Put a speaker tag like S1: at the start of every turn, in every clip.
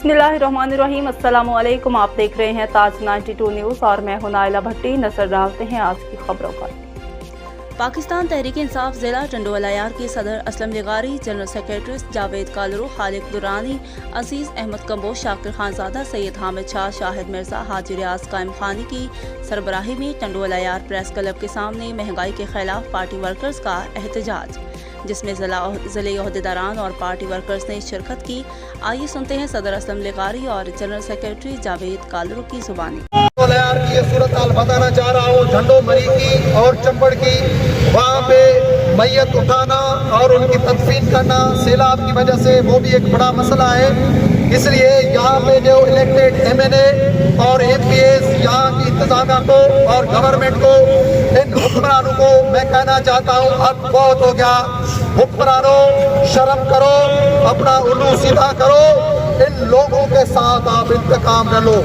S1: बिस्मिल्लाहिर्रहमानिर्रहीम। अस्सलामु अलैकुम। आप देख रहे हैं ताज 92 न्यूज़ और मैं हूं नाइला भट्टी। नजर डालते हैं आज की खबरों पर। पाकिस्तान तहरीक इंसाफ जिला टंडोलायार के सदर असलम लिगारी, जनरल सेक्रेटरी जावेद कालरू, खालिद दुरानी, अजीज अहमद कम्बोज, शाकिर खानजादा, सैयद हामिद शाह, शाहिद मिर्जा, हाजी रियाज कायम खानी की सरबराही में टंडोलायार प्रेस क्लब के सामने महंगाई के खिलाफ पार्टी वर्कर्स का एहतजाज, जिसमें ज़िले अहदेदारान और पार्टी वर्कर्स ने शिरकत की। आइए सुनते हैं सदर असलम लिगारी और जनरल सेक्रेटरी जावेद कालरू की जुबानी।
S2: की ये सूरत हाल बताना चाह रहा हूँ, झंडो मरी की और चंबड़ की, वहाँ पे मैयत उठाना और उनकी तदफीन करना सैलाब की वजह से वो भी एक बड़ा मसला है। इसलिए यहाँ पे जो इलेक्टेड MNA और MPs यहाँ की इंतजामिया को और गवर्नमेंट को, इन हुक्मरानों को मैं कहना चाहता हूँ, अब बहुत हो गया। हुक्मरानों, शर्म करो, अपना उल्लू सीधा करो। इन लोगों के साथ आप इंतकाम न लो।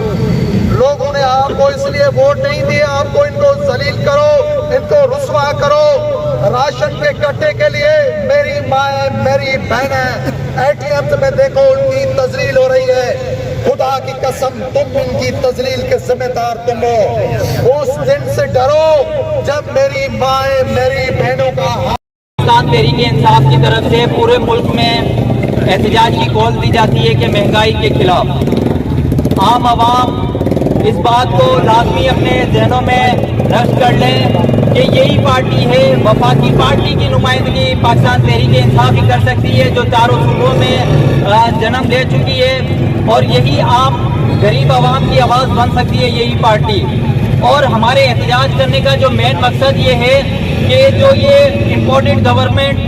S2: लोगों ने आपको इसलिए वोट नहीं दिए, आपको इनको जलील करो, इनको रुस्वा करो। राशन के कट्टे के लिए मेरी माएँ, मेरी बहनें ATM में देखो उनकी तजलील हो रही है। खुदा की कसम, तुम इनकी तजलील के जिम्मेदार तुम हो। उस दिन से डरो जब मेरी माएँ, मेरी बहनों का
S3: पाकिस्तान तहरीक इंसाफ की तरफ से पूरे मुल्क में एहतजाज की कॉल दी जाती है कि महंगाई के खिलाफ आम आवाम इस बात को लाजमी अपने जहनों में रख कर लें कि यही पार्टी है, वफाकी पार्टी की नुमाइंदगी पाकिस्तान तहरीक इंसाफ ही कर सकती है, जो चारों सूबों में जन्म ले चुकी है, और यही आम गरीब आवाम की आवाज़ बन सकती है यही पार्टी। और हमारे एहतजाज करने का जो मेन मकसद ये है कि जो ये इम्पोर्टेड गवर्नमेंट